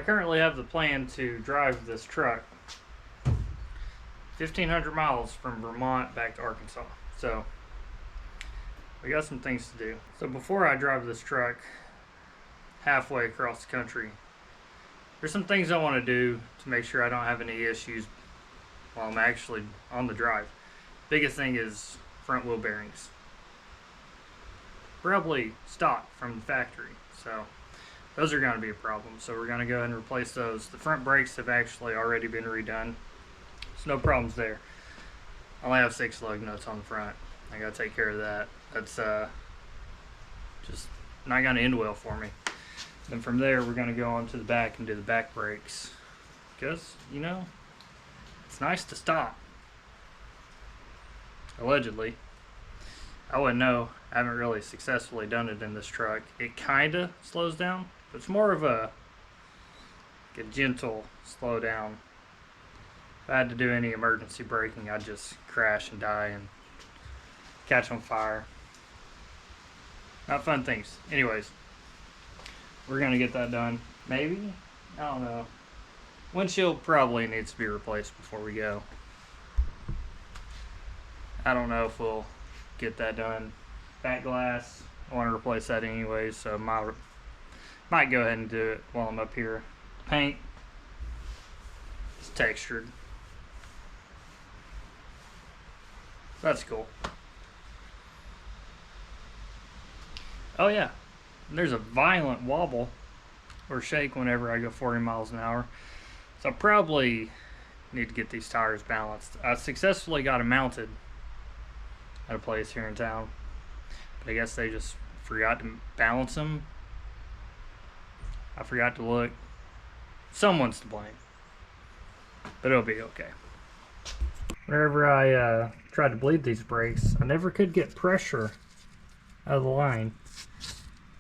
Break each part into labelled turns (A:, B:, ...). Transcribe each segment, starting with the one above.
A: currently have the plan to drive this truck 1,500 miles from Vermont back to Arkansas. So we got some things to do. So before I drive this truck halfway across the country, there's some things I want to do to make sure I don't have any issues while I'm actually on the drive. Biggest thing is front wheel bearings. Probably stock from the factory, so those are going to be a problem. So we're going to go ahead and replace those. The front brakes have actually already been redone, so no problems there. I only have 6 lug nuts on the front. I got to take care of that. That's just not going to end well for me. Then from there, we're going to go on to the back and do the back brakes, because, you know, it's nice to stop. Allegedly. I wouldn't know. I haven't really successfully done it in this truck. It kind of slows down, but it's more of a gentle slow down. If I had to do any emergency braking, I'd just crash and die and catch on fire. Not fun things. Anyways, we're going to get that done. Maybe? I don't know. Windshield probably needs to be replaced before we go. I don't know if we'll get that done. Back glass, I want to replace that anyway, so might go ahead and do it while I'm up here. Paint, it's textured. That's cool. Oh yeah, and there's a violent wobble or shake whenever I go 40 miles an hour. So I probably need to get these tires balanced. I successfully got them mounted at a place here in town, but I guess they just forgot to balance them. I forgot to look. Someone's to blame, but it'll be okay. Whenever I tried to bleed these brakes, I never could get pressure out of the line.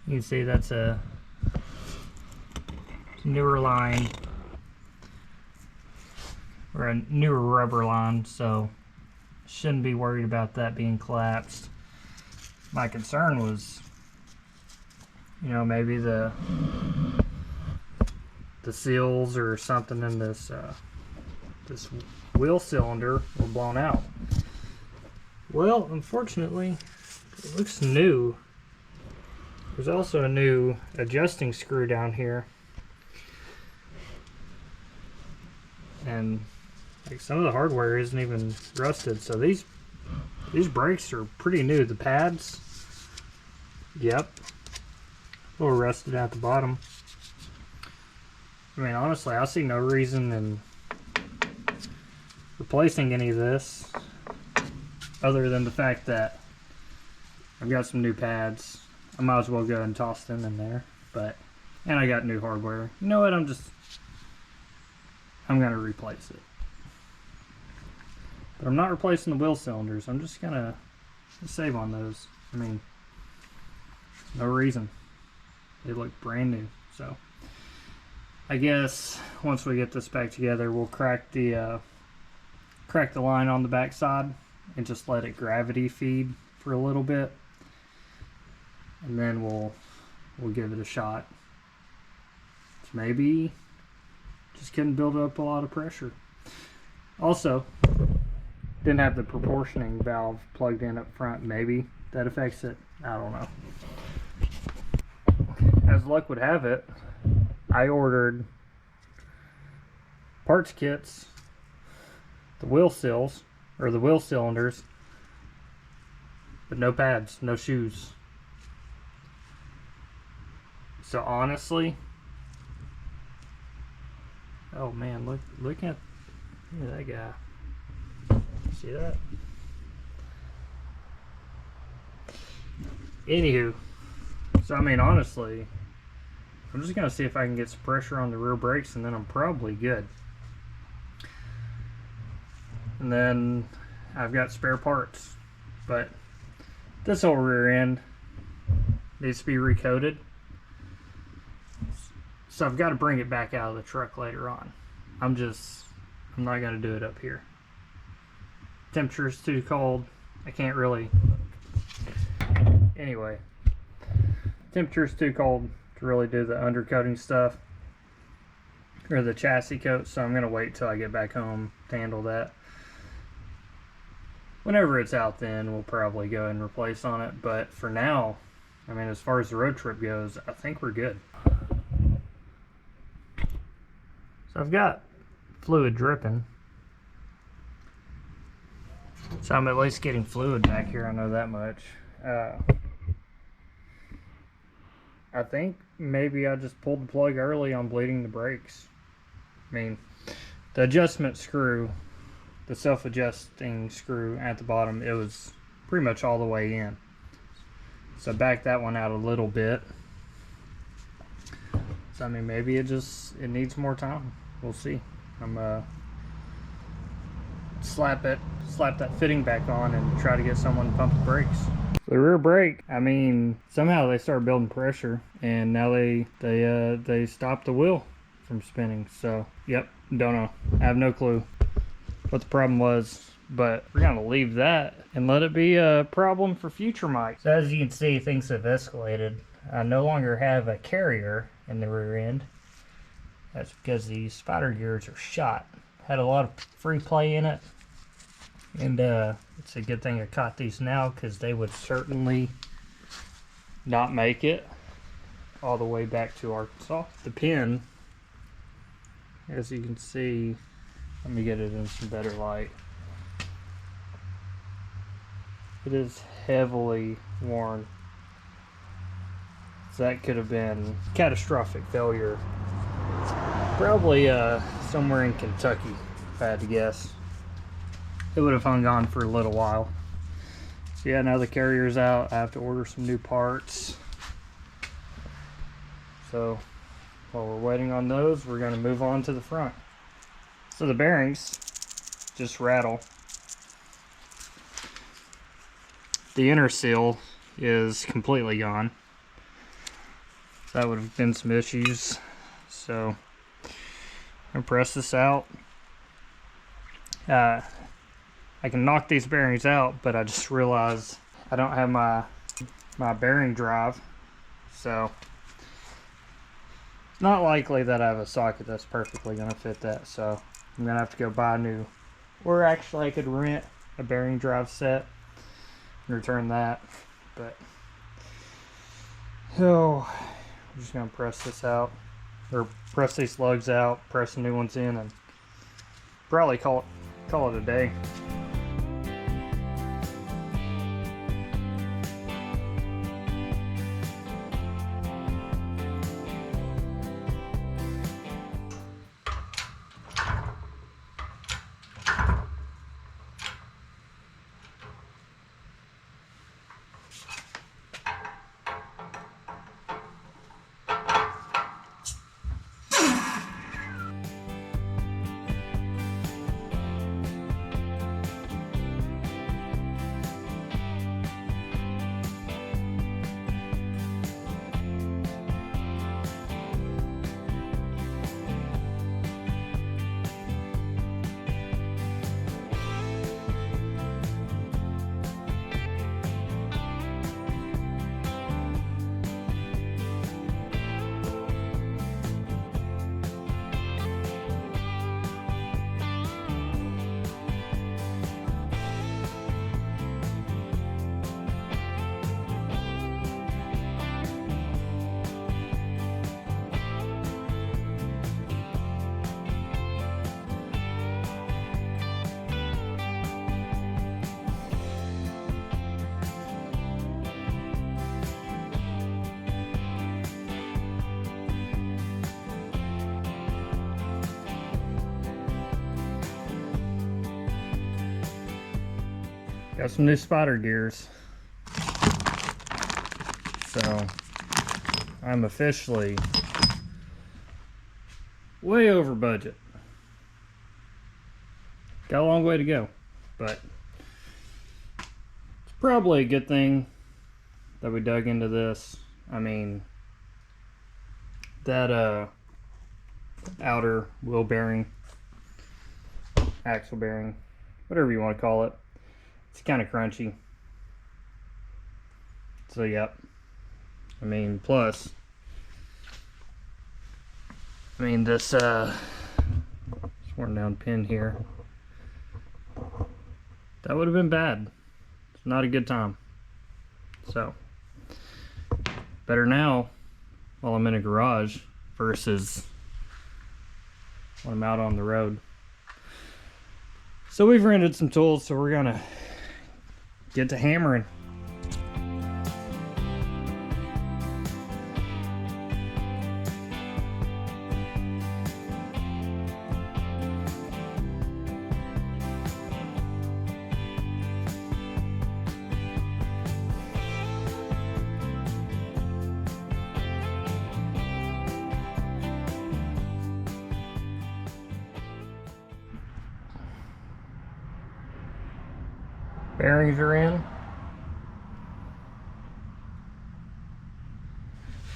A: You can see that's a newer line, or a newer rubber line, so shouldn't be worried about that being collapsed. My concern was, you know, maybe the seals or something in this this wheel cylinder were blown out. Well, unfortunately, it looks new. There's also a new adjusting screw down here, and like some of the hardware isn't even rusted, so these brakes are pretty new. The pads, yep, a little rusted at the bottom. I mean, honestly, I see no reason in replacing any of this other than the fact that I've got some new pads. I might as well go and toss them in there, and I got new hardware. You know what? I'm gonna replace it. But I'm not replacing the wheel cylinders. I'm just gonna save on those. I mean, no reason. They look brand new. So I guess once we get this back together, we'll crack the line on the back side and just let it gravity feed for a little bit, and then we'll give it a shot. So maybe just couldn't build up a lot of pressure. Also, didn't have the proportioning valve plugged in up front. Maybe that affects it. I don't know. As luck would have it, I ordered parts kits, the wheel seals, or the wheel cylinders, but no pads, no shoes. So honestly, oh man, look at that guy. See that? Anywho, so I mean, honestly, I'm just gonna see if I can get some pressure on the rear brakes, and then I'm probably good. And then I've got spare parts, but this whole rear end needs to be recoated, so I've got to bring it back out of the truck later on. I'm not gonna do it up here. Temperature's too cold. I can't really. Anyway, temperature's too cold to really do the undercoating stuff. or the chassis coat, so I'm gonna wait till I get back home to handle that. Whenever it's out, then we'll probably go and replace on it, but for now, I mean, as far as the road trip goes, I think we're good. So I've got fluid dripping, so I'm at least getting fluid back here, I know that much. I think maybe I just pulled the plug early on bleeding the brakes. I mean, the adjustment screw, the self-adjusting screw at the bottom, it was pretty much all the way in. So back that one out a little bit. So I mean, maybe it needs more time. We'll see. I'm slap that fitting back on and try to get someone to pump the brakes. The rear brake, I mean, somehow they started building pressure, and now they stopped the wheel from spinning. So yep, don't know. I have no clue what the problem was, but we're gonna leave that and let it be a problem for future mics. So as you can see, things have escalated. I no longer have a carrier in the rear end. That's because the spider gears are shot. Had a lot of free play in it, and it's a good thing I caught these now, because they would certainly not make it all the way back to Arkansas. The pin, as you can see, let me get it in some better light. It is heavily worn. So that could have been catastrophic failure. Probably somewhere in Kentucky, if I had to guess. It would have hung on for a little while. So yeah, now the carrier's out. I have to order some new parts. So while we're waiting on those, we're going to move on to the front. So the bearings just rattle. The inner seal is completely gone. So that would have been some issues. So I'm gonna press this out. I can knock these bearings out, but I just realized I don't have my bearing drive, so it's not likely that I have a socket that's perfectly gonna fit that. So I'm gonna have to go buy a new, or actually I could rent a bearing drive set and return that. But I'm just gonna press this out, or press these lugs out, press the new ones in, and probably call it a day. Got some new spider gears. So I'm officially way over budget. Got a long way to go, but it's probably a good thing that we dug into this. I mean, that outer wheel bearing, axle bearing, whatever you want to call it, it's kind of crunchy. So yep, I mean, plus I mean, this worn down pin here, that would have been bad. It's not a good time. So, better now while I'm in a garage versus when I'm out on the road. So we've rented some tools, so we're gonna get to hammering. Bearings are in.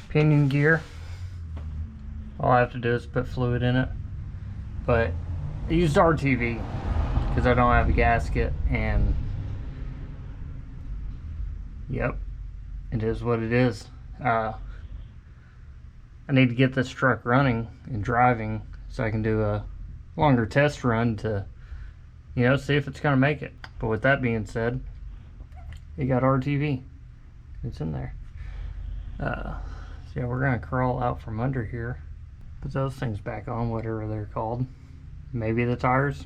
A: Pinion gear. All I have to do is put fluid in it. But I used RTV because I don't have a gasket, and yep, it is what it is. I need to get this truck running and driving so I can do a longer test run to, you know, see if it's gonna make it. But with that being said, it got RTV. It's in there. So yeah, we're gonna crawl out from under here, put those things back on, whatever they're called. Maybe the tires.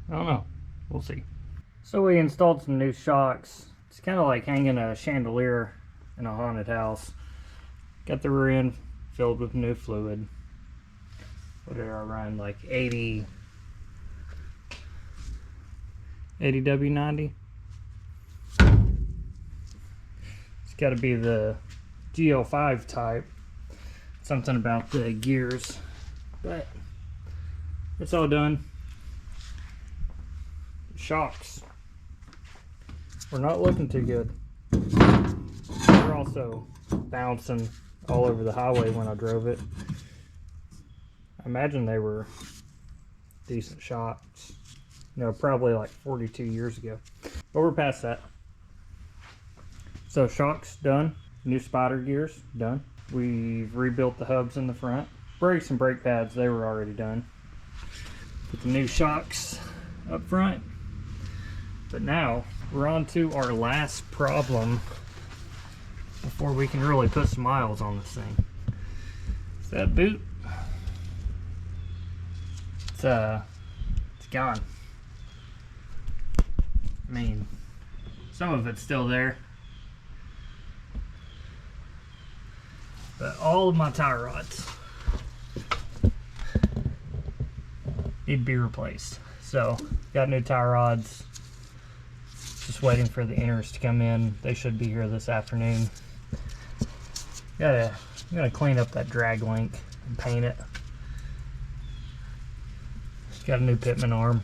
A: I don't know. We'll see. So we installed some new shocks. It's kind of like hanging a chandelier in a haunted house. Got the rear end filled with new fluid. What did I run? Like 80 W90. It's got to be the GL5 type. Something about the gears, but it's all done. Shocks, we're not looking too good. They're also bouncing all over the highway when I drove it. I imagine they were decent shocks. You know, probably like 42 years ago. But we're past that. So shocks done. New spider gears done. We've rebuilt the hubs in the front. Brakes and brake pads, they were already done. Put the new shocks up front. But now we're on to our last problem before we can really put some miles on this thing. It's that boot. It's gone. I mean, some of it's still there, but all of my tie rods need to be replaced. So, got new tie rods. Just waiting for the inners to come in. They should be here this afternoon. I'm gonna clean up that drag link and paint it. Got a new pitman arm.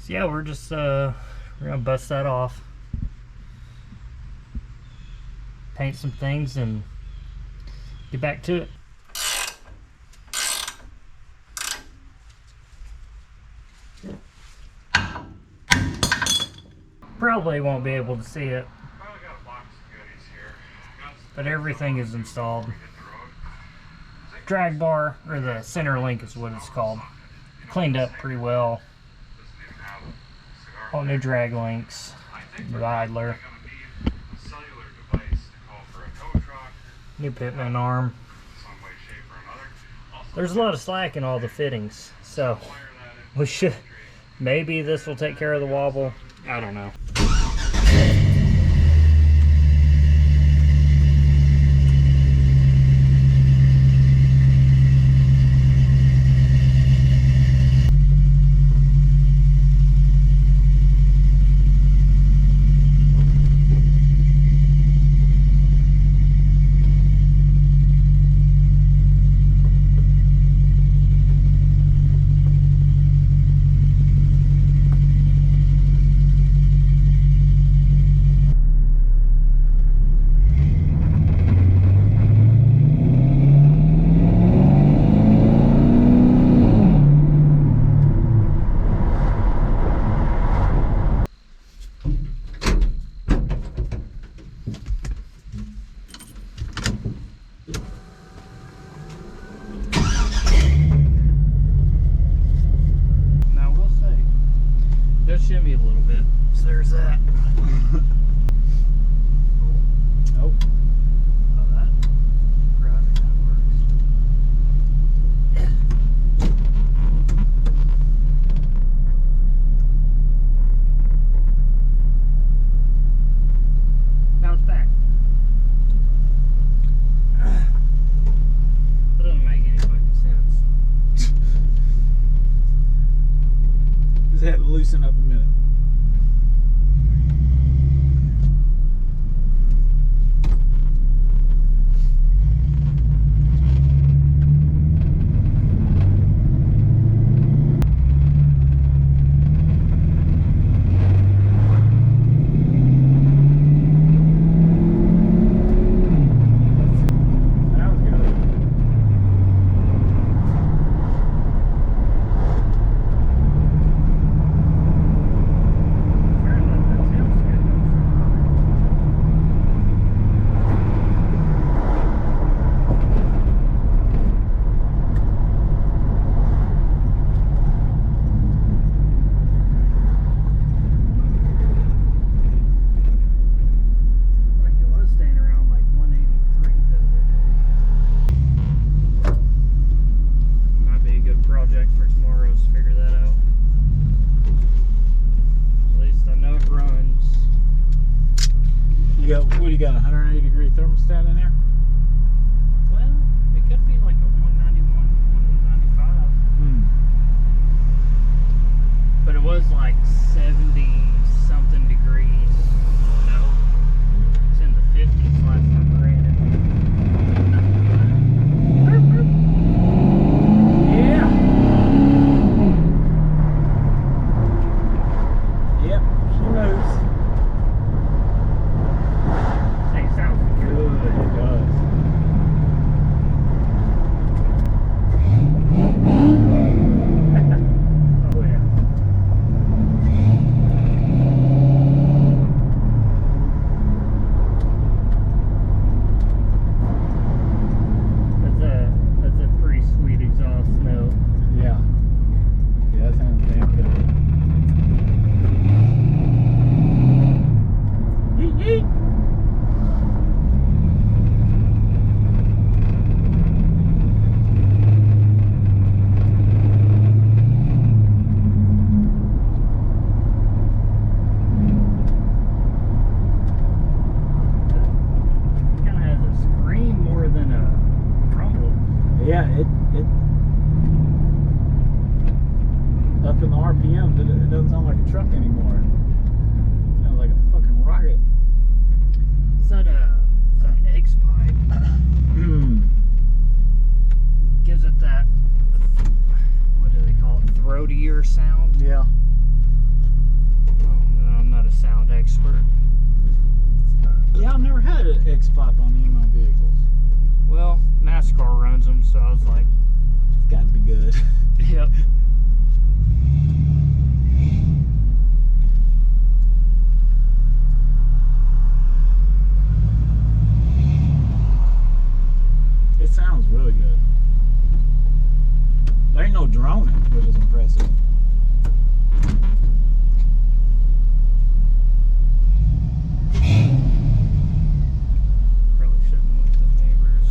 A: So yeah, we're just we're gonna bust that off, paint some things, and get back to it. Probably won't be able to see it, but everything is installed. Drag bar, or the center link is what it's called, cleaned up pretty well. All new drag links, new idler, new pitman arm. There's a lot of slack in all the fittings, so we should, maybe this will take care of the wobble. I don't know.
B: got, what do you got, 180 degree thermostat in there?
A: Well, it could be like a 191, 195. But it was like 70 something degrees. Oh no. It's in the 50s last time I ran it.
B: Yeah. Yep, she moves.
A: Thing sounds good.
B: It does.
A: Oh yeah. That's a pretty sweet exhaust note.
B: Yeah. Yeah, that sounds damn good. Yeet, yeet.
A: Kind of has a scream more than a rumble.
B: Yeah, it up in the RPMs, it doesn't sound like a truck anymore. It sounds like a fucking rocket.
A: Is that X pipe? Gives it that, what do they call it, throatier sound?
B: Yeah.
A: Oh no, I'm not a sound expert.
B: Yeah, I've never had an X-Pipe on any of my vehicles.
A: Well, NASCAR runs them, so I was like,
B: It's got to be good.
A: yep.
B: It sounds really good. There ain't no droning, which is impressive.
A: Probably shouldn't look at the neighbors.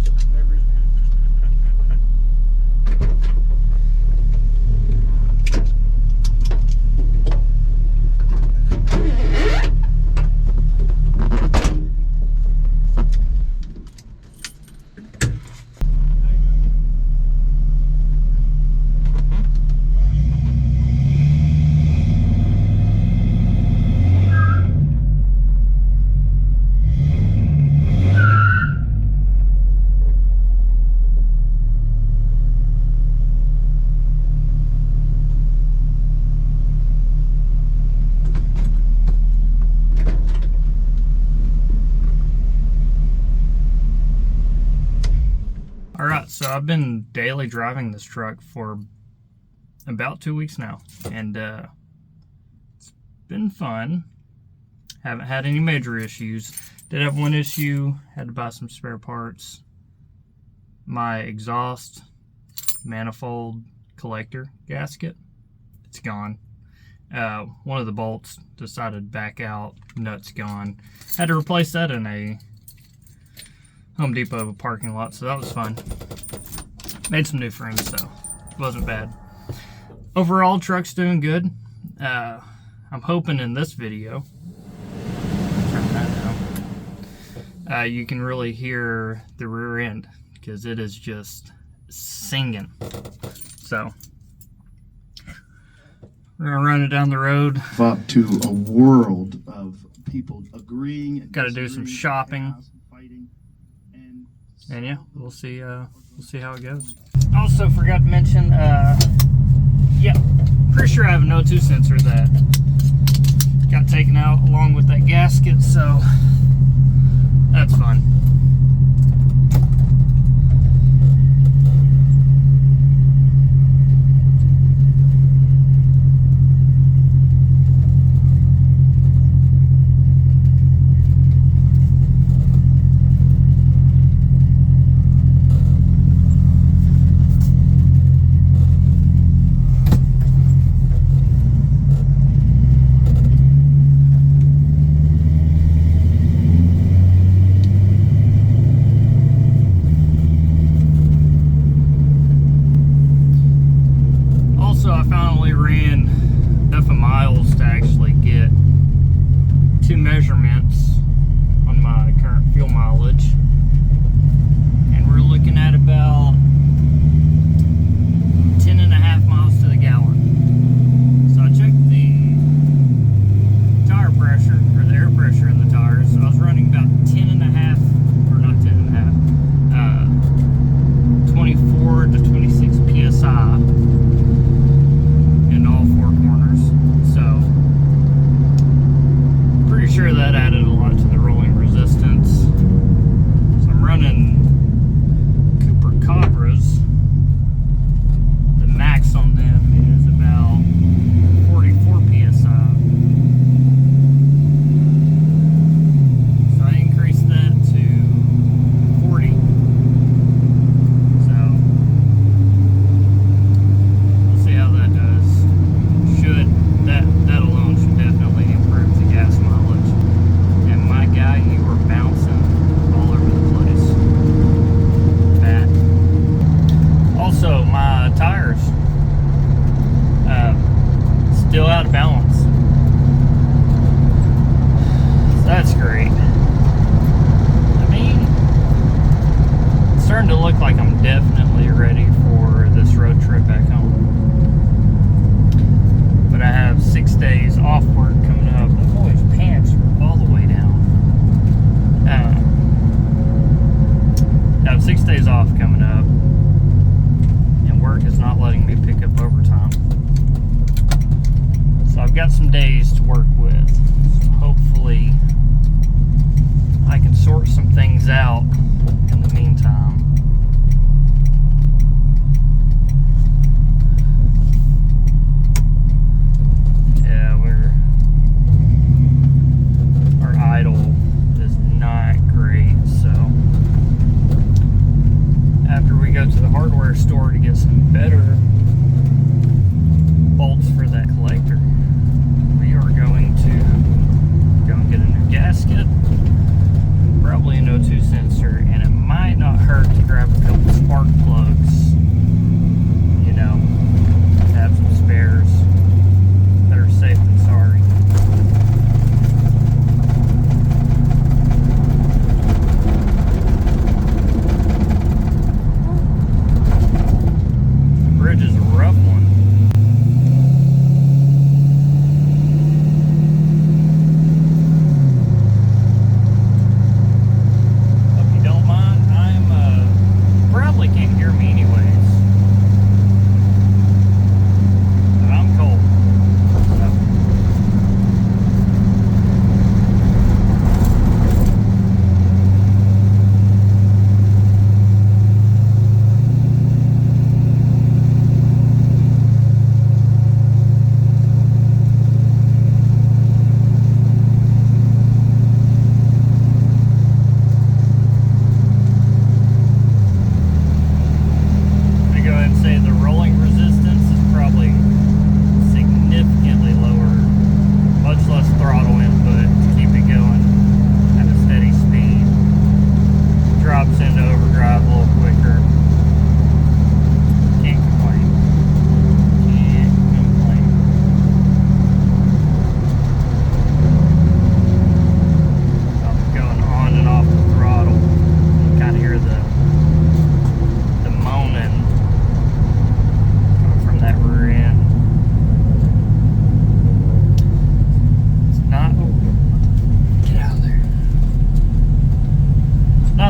A: Alright, so I've been daily driving this truck for about 2 weeks now, and it's been fun. Haven't had any major issues. Did have one issue, had to buy some spare parts. My exhaust manifold collector gasket, it's gone. One of the bolts decided to back out, nut's gone. Had to replace that in a Home Depot parking lot, so that was fun. Made some new friends, so it wasn't bad. Overall, truck's doing good. I'm hoping in this video, turn that down, you can really hear the rear end, because it is just singing. So we're gonna run it down the road.
C: Up to a world of people agreeing.
A: Got to do some shopping. And yeah, we'll see how it goes. Also forgot to mention, yeah, pretty sure I have an O2 sensor that got taken out along with that gasket, so that's fun. gasket, probably an O2 sensor, and it might not hurt to grab a couple spark plugs, you know, have some spares. Better safe than sorry. The bridge is a rough one. Hope you don't mind. Probably can't hear me anyways. But I'm cold.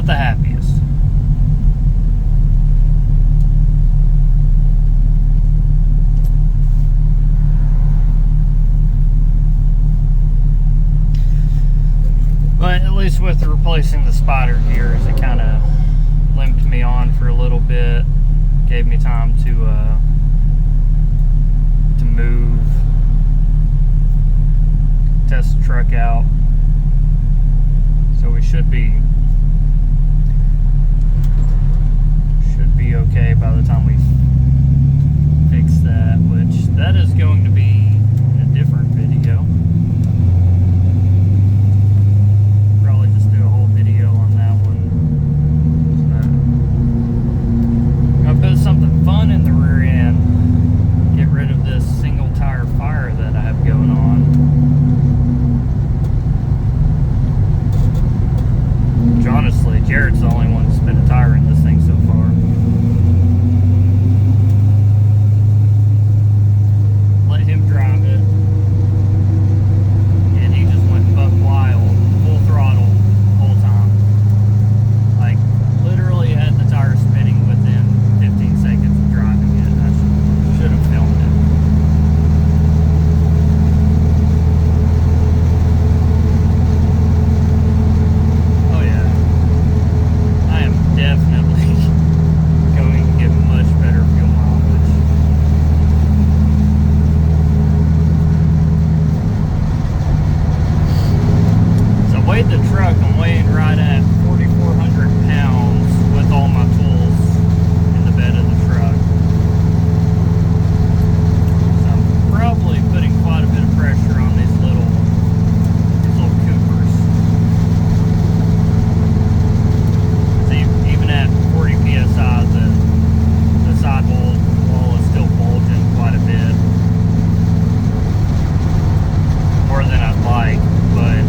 A: The happiest. But at least with replacing the spotter gears, it kind of limped me on for a little bit, gave me time to move, test the truck out, so we should be okay by the time we fix that, which that is going to be in a different video. Probably just do a whole video on that one. So, I'm gonna put something fun in the rear end, get rid of this single tire fire that I have going on. Which honestly, Jared's the only one to spin a tire in this thing so far. Let him drive it, and he just went buck wild, full throttle, the whole time. Like, literally had the tire spinning within 15 seconds of driving it. I should have filmed it. Oh yeah. I am definitely going to get much better fuel mileage. So I weighed the truck, I'm weighing right at 4,400 pounds with all my tools in the bed of the truck. So I'm probably putting quite a bit of pressure on these little Coopers. Even at 40 psi, the sidewall is still bulging quite a bit. More than I'd like, but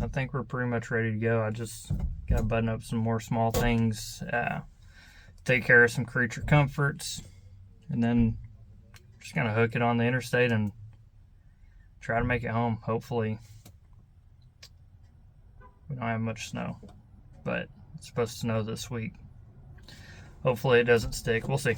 A: I think we're pretty much ready to go. I just got to button up some more small things, take care of some creature comforts, and then just gonna hook it on the interstate and try to make it home. Hopefully we don't have much snow, but it's supposed to snow this week. Hopefully it doesn't stick. We'll see.